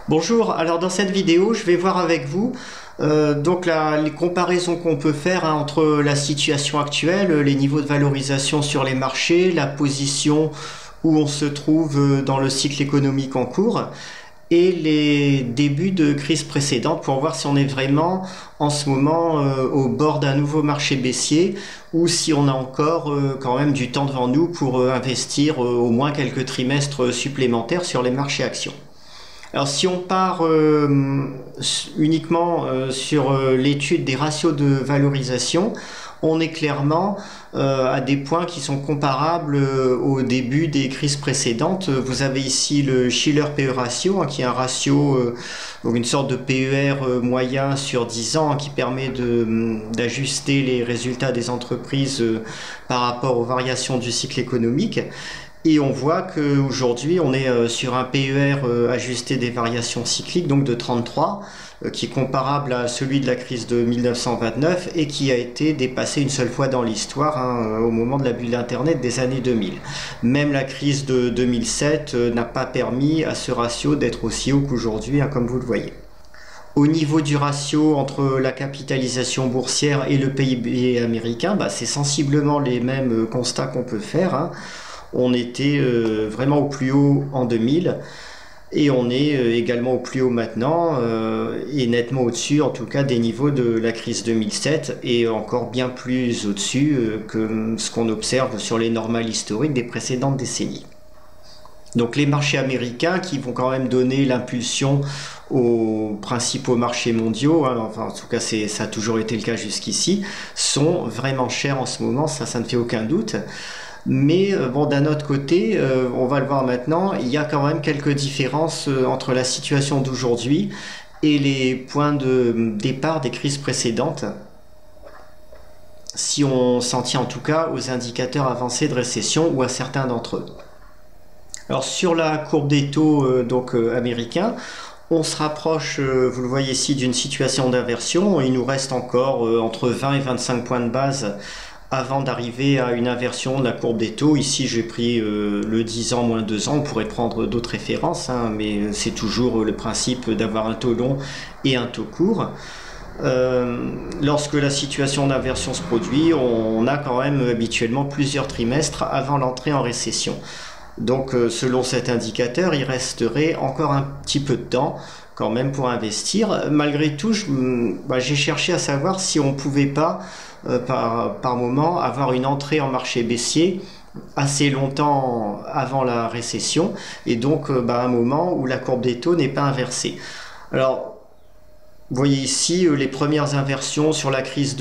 Bonjour, alors dans cette vidéo, je vais voir avec vous les comparaisons qu'on peut faire entre la situation actuelle, les niveaux de valorisation sur les marchés, la position où on se trouve dans le cycle économique en cours et les débuts de crise précédente pour voir si on est vraiment en ce moment au bord d'un nouveau marché baissier ou si on a encore quand même du temps devant nous pour investir au moins quelques trimestres supplémentaires sur les marchés actions. Alors si on part uniquement sur l'étude des ratios de valorisation, on est clairement à des points qui sont comparables au début des crises précédentes. Vous avez ici le Shiller-PE ratio, qui est un ratio, donc une sorte de PER moyen sur 10 ans, qui permet d'ajuster les résultats des entreprises par rapport aux variations du cycle économique. Et on voit qu'aujourd'hui, on est sur un PER ajusté des variations cycliques, donc de 33, qui est comparable à celui de la crise de 1929 et qui a été dépassé une seule fois dans l'histoire, au moment de la bulle Internet des années 2000. Même la crise de 2007 n'a pas permis à ce ratio d'être aussi haut qu'aujourd'hui, comme vous le voyez. Au niveau du ratio entre la capitalisation boursière et le PIB américain, c'est sensiblement les mêmes constats qu'on peut faire. On était vraiment au plus haut en 2000 et on est également au plus haut maintenant et nettement au-dessus en tout cas des niveaux de la crise 2007 et encore bien plus au-dessus que ce qu'on observe sur les normales historiques des précédentes décennies. Donc les marchés américains qui vont quand même donner l'impulsion aux principaux marchés mondiaux, enfin en tout cas ça a toujours été le cas jusqu'ici, sont vraiment chers en ce moment, ça ne fait aucun doute. Mais bon, d'un autre côté, on va le voir maintenant, il y a quand même quelques différences entre la situation d'aujourd'hui et les points de départ des crises précédentes, si on s'en tient en tout cas aux indicateurs avancés de récession ou à certains d'entre eux. Alors sur la courbe des taux américains, on se rapproche, vous le voyez ici, d'une situation d'inversion. Il nous reste encore entre 20 et 25 points de base avant d'arriver à une inversion de la courbe des taux. Ici j'ai pris le 10 ans moins 2 ans, on pourrait prendre d'autres références, mais c'est toujours le principe d'avoir un taux long et un taux court. Lorsque la situation d'inversion se produit, on a quand même habituellement plusieurs trimestres avant l'entrée en récession. Donc selon cet indicateur, il resterait encore un petit peu de temps quand même pour investir. Malgré tout, j'ai cherché à savoir si on ne pouvait pas par moment avoir une entrée en marché baissier assez longtemps avant la récession et donc un moment où la courbe des taux n'est pas inversée. Alors vous voyez ici les premières inversions sur la crise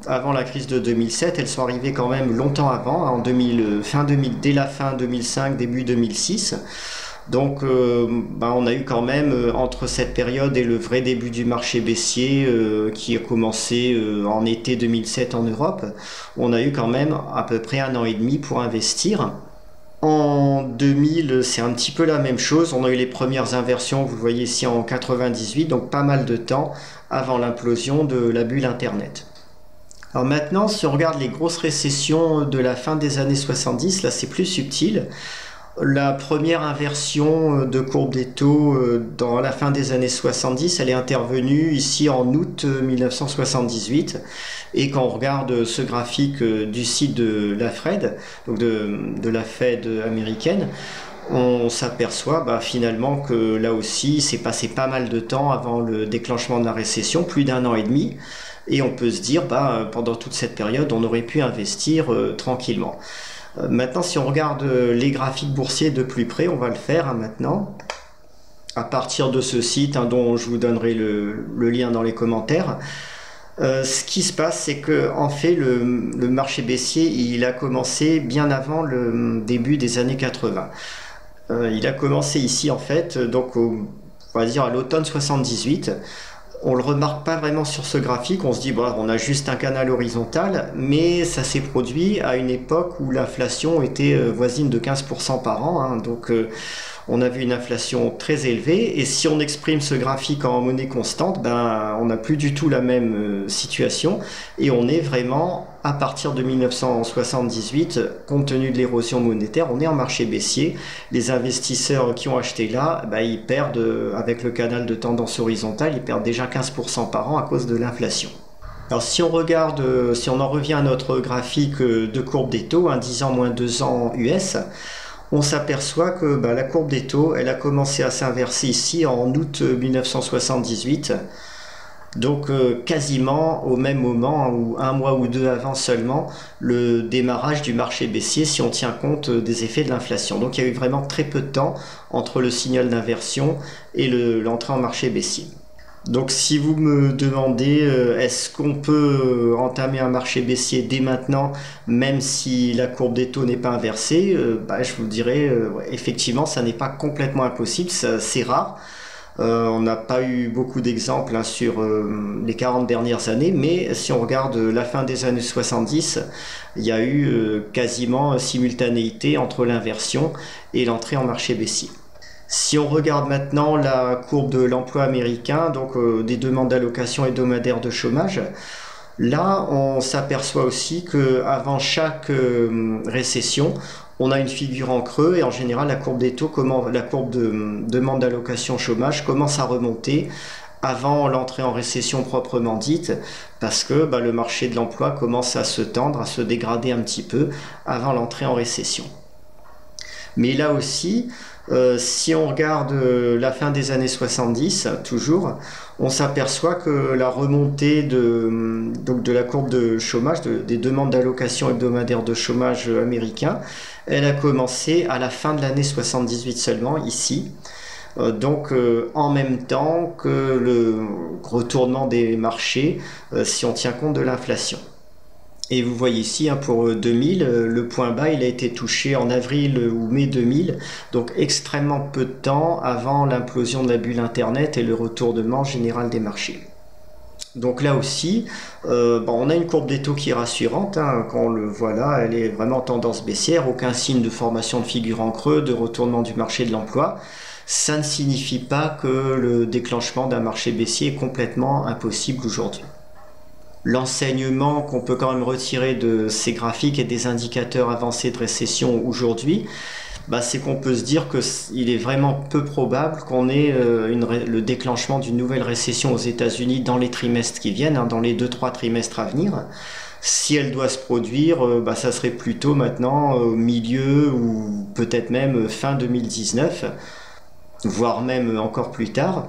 avant la crise de 2007, elles sont arrivées quand même longtemps avant, dès la fin 2005, début 2006. Donc on a eu quand même entre cette période et le vrai début du marché baissier qui a commencé en été 2007 en Europe, on a eu quand même à peu près 1 an et demi pour investir. En 2000, c'est un petit peu la même chose, on a eu les premières inversions, vous le voyez ici en 98, donc pas mal de temps avant l'implosion de la bulle Internet. Alors maintenant, si on regarde les grosses récessions de la fin des années 70, là c'est plus subtil. La première inversion de courbe des taux dans la fin des années 70, elle est intervenue ici en août 1978. Et quand on regarde ce graphique du site de la Fed, donc de la Fed américaine, on s'aperçoit finalement que là aussi, il s'est passé pas mal de temps avant le déclenchement de la récession, plus d'1 an et demi. Et on peut se dire, pendant toute cette période, on aurait pu investir tranquillement. Maintenant, si on regarde les graphiques boursiers de plus près, on va le faire maintenant, à partir de ce site dont je vous donnerai le lien dans les commentaires. Ce qui se passe, c'est que en fait, le marché baissier, il a commencé bien avant le début des années 80. Il a commencé ici, en fait, donc on va dire à l'automne 78. On le remarque pas vraiment sur ce graphique, on se dit on a juste un canal horizontal, mais ça s'est produit à une époque où l'inflation était voisine de 15% par an, donc on a vu une inflation très élevée, et si on exprime ce graphique en monnaie constante, on n'a plus du tout la même situation, et on est vraiment, à partir de 1978, compte tenu de l'érosion monétaire, on est en marché baissier. Les investisseurs qui ont acheté là, ils perdent, avec le canal de tendance horizontale, ils perdent déjà 15% par an à cause de l'inflation. Alors si on regarde, si on en revient à notre graphique de courbe des taux, 10 ans moins 2 ans US, on s'aperçoit que la courbe des taux, elle a commencé à s'inverser ici en août 1978, donc quasiment au même moment, ou un mois ou deux avant seulement, le démarrage du marché baissier si on tient compte des effets de l'inflation. Donc il y a eu vraiment très peu de temps entre le signal d'inversion et l'entrée en marché baissier. Donc si vous me demandez est-ce qu'on peut entamer un marché baissier dès maintenant, même si la courbe des taux n'est pas inversée, je vous dirais effectivement ça n'est pas complètement impossible, c'est rare. On n'a pas eu beaucoup d'exemples sur les 40 dernières années, mais si on regarde la fin des années 70, il y a eu quasiment simultanéité entre l'inversion et l'entrée en marché baissier. Si on regarde maintenant la courbe de l'emploi américain, donc des demandes d'allocation hebdomadaire de chômage, là on s'aperçoit aussi qu'avant chaque récession, on a une figure en creux, et en général la courbe des taux, la courbe de demande d'allocation chômage commence à remonter avant l'entrée en récession proprement dite, parce que le marché de l'emploi commence à se tendre, à se dégrader un petit peu avant l'entrée en récession. Mais là aussi, si on regarde la fin des années 70, toujours, on s'aperçoit que la remontée de la courbe de chômage, des demandes d'allocation hebdomadaire de chômage américain, elle a commencé à la fin de l'année 78 seulement, ici. Donc en même temps que le retournement des marchés, si on tient compte de l'inflation. Et vous voyez ici, pour 2000, le point bas il a été touché en avril ou mai 2000, donc extrêmement peu de temps avant l'implosion de la bulle Internet et le retournement général des marchés. Donc là aussi, on a une courbe des taux qui est rassurante, quand on le voit là, elle est vraiment en tendance baissière, aucun signe de formation de figure en creux, de retournement du marché de l'emploi. Ça ne signifie pas que le déclenchement d'un marché baissier est complètement impossible aujourd'hui. L'enseignement qu'on peut quand même retirer de ces graphiques et des indicateurs avancés de récession aujourd'hui, c'est qu'on peut se dire qu'il est vraiment peu probable qu'on ait le déclenchement d'une nouvelle récession aux États-Unis dans les trimestres qui viennent, dans les 2-3 trimestres à venir. Si elle doit se produire, ça serait plutôt maintenant au milieu ou peut-être même fin 2019, voire même encore plus tard.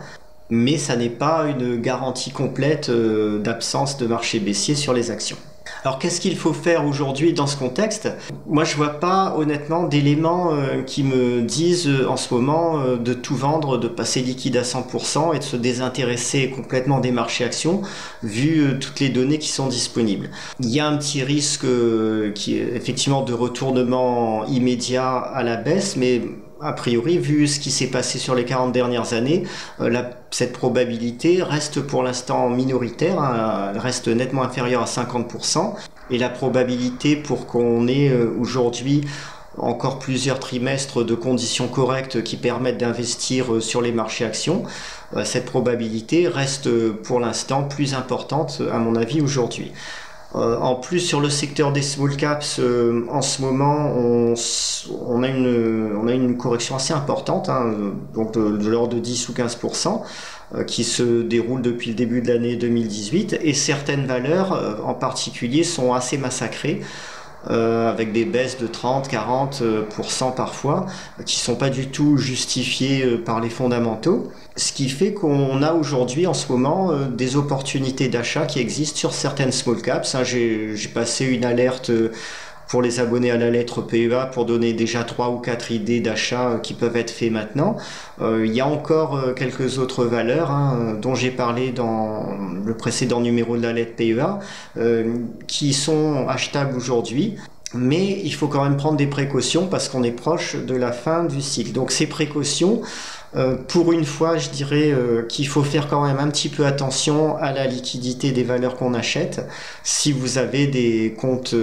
Mais ça n'est pas une garantie complète d'absence de marché baissier sur les actions. Alors qu'est-ce qu'il faut faire aujourd'hui dans ce contexte? Moi je vois pas honnêtement d'éléments qui me disent en ce moment de tout vendre, de passer liquide à 100% et de se désintéresser complètement des marchés actions vu toutes les données qui sont disponibles. Il y a un petit risque qui est effectivement de retournement immédiat à la baisse, mais a priori, vu ce qui s'est passé sur les 40 dernières années, cette probabilité reste pour l'instant minoritaire, elle reste nettement inférieure à 50%, et la probabilité pour qu'on ait aujourd'hui encore plusieurs trimestres de conditions correctes qui permettent d'investir sur les marchés actions, cette probabilité reste pour l'instant plus importante à mon avis aujourd'hui. En plus, sur le secteur des small caps, en ce moment, on a une correction assez importante, donc de l'ordre de 10 ou 15%, qui se déroule depuis le début de l'année 2018, et certaines valeurs en particulier sont assez massacrées, avec des baisses de 30-40% parfois, qui ne sont pas du tout justifiées par les fondamentaux. Ce qui fait qu'on a aujourd'hui en ce moment des opportunités d'achat qui existent sur certaines small caps. J'ai passé une alerte pour les abonnés à la lettre PEA pour donner déjà 3 ou 4 idées d'achat qui peuvent être faits maintenant. Il y a encore quelques autres valeurs dont j'ai parlé dans le précédent numéro de la lettre PEA qui sont achetables aujourd'hui. Mais il faut quand même prendre des précautions parce qu'on est proche de la fin du cycle. Donc ces précautions, pour une fois, je dirais qu'il faut faire quand même un petit peu attention à la liquidité des valeurs qu'on achète. Si vous avez des comptes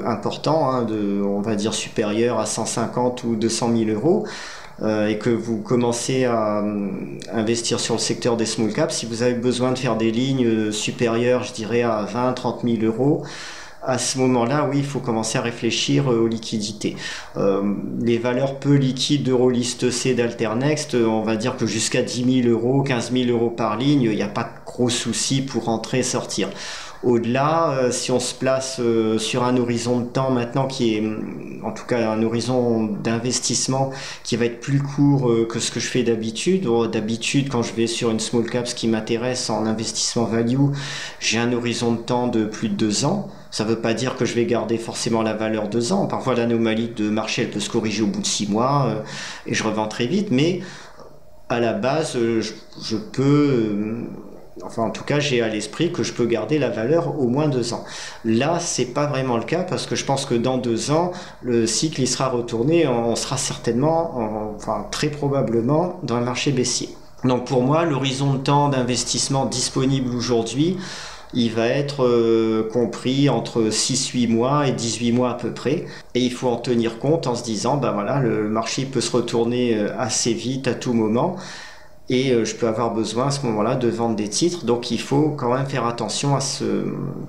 importants, on va dire supérieurs à 150 ou 200 000 euros, et que vous commencez à investir sur le secteur des small caps, si vous avez besoin de faire des lignes supérieures, je dirais à 20-30 000 euros, à ce moment-là, oui, il faut commencer à réfléchir aux liquidités. Les valeurs peu liquides d'Eurolist C d'Alternext, on va dire que jusqu'à 10 000 euros, 15 000 euros par ligne, il n'y a pas de gros soucis pour entrer et sortir. Au-delà, si on se place sur un horizon de temps maintenant qui est, en tout cas un horizon d'investissement qui va être plus court que ce que je fais d'habitude. D'habitude, quand je vais sur une small cap, ce qui m'intéresse en investissement value, j'ai un horizon de temps de plus de 2 ans. Ça ne veut pas dire que je vais garder forcément la valeur 2 ans. Parfois, l'anomalie de marché, elle peut se corriger au bout de 6 mois et je revends très vite. Mais à la base, je peux... Enfin, en tout cas, j'ai à l'esprit que je peux garder la valeur au moins 2 ans. Là, c'est pas vraiment le cas parce que je pense que dans 2 ans, le cycle il sera retourné. On sera certainement, enfin très probablement, dans un marché baissier. Donc pour moi, l'horizon de temps d'investissement disponible aujourd'hui, il va être compris entre 6-8 mois et 18 mois à peu près. Et il faut en tenir compte en se disant, ben voilà, le marché peut se retourner assez vite à tout moment. Et je peux avoir besoin à ce moment-là de vendre des titres. Donc il faut quand même faire attention à ce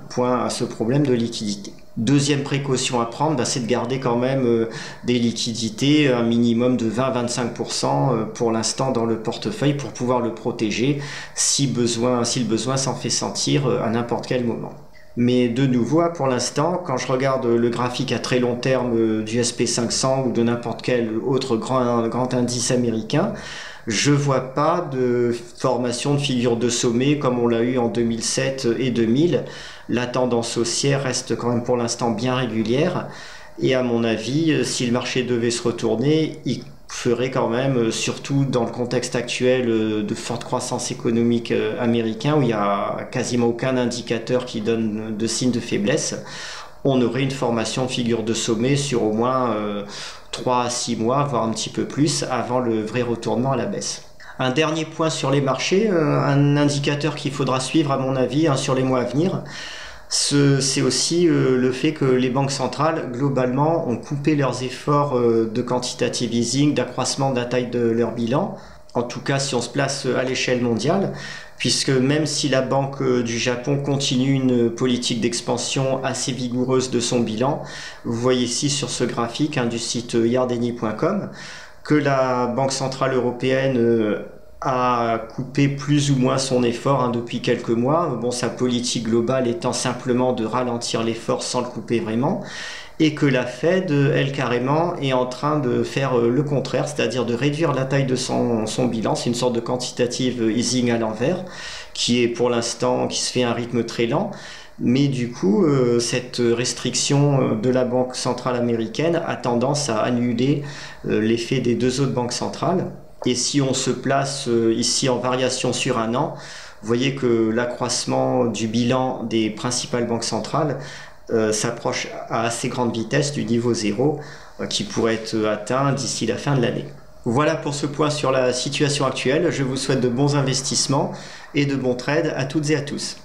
point, à ce problème de liquidité. Deuxième précaution à prendre, c'est de garder quand même des liquidités, un minimum de 20-25% pour l'instant dans le portefeuille pour pouvoir le protéger si le besoin s'en fait sentir à n'importe quel moment. Mais de nouveau, pour l'instant, quand je regarde le graphique à très long terme du SP500 ou de n'importe quel autre grand indice américain, je vois pas de formation de figure de sommet comme on l'a eu en 2007 et 2000. La tendance haussière reste quand même pour l'instant bien régulière. Et à mon avis, si le marché devait se retourner, il ferait quand même, surtout dans le contexte actuel de forte croissance économique américain, où il n'y a quasiment aucun indicateur qui donne de signe de faiblesse, on aurait une formation de figure de sommet sur au moins 3 à 6 mois, voire un petit peu plus, avant le vrai retournement à la baisse. Un dernier point sur les marchés, un indicateur qu'il faudra suivre à mon avis sur les mois à venir, c'est aussi le fait que les banques centrales, globalement, ont coupé leurs efforts de quantitative easing, d'accroissement de la taille de leur bilan. En tout cas, si on se place à l'échelle mondiale, puisque même si la Banque du Japon continue une politique d'expansion assez vigoureuse de son bilan, vous voyez ici sur ce graphique du site yardeni.com que la Banque Centrale Européenne a coupé plus ou moins son effort depuis quelques mois. Bon, sa politique globale étant simplement de ralentir l'effort sans le couper vraiment. Et que la Fed, elle, carrément, est en train de faire le contraire, c'est-à-dire de réduire la taille de son bilan. C'est une sorte de quantitative easing à l'envers, qui est pour l'instant, qui se fait à un rythme très lent. Mais du coup, cette restriction de la Banque centrale américaine a tendance à annuler l'effet des 2 autres banques centrales. Et si on se place ici en variation sur un an, vous voyez que l'accroissement du bilan des principales banques centrales s'approche à assez grande vitesse du niveau 0 qui pourrait être atteint d'ici la fin de l'année. Voilà pour ce point sur la situation actuelle. Je vous souhaite de bons investissements et de bons trades à toutes et à tous.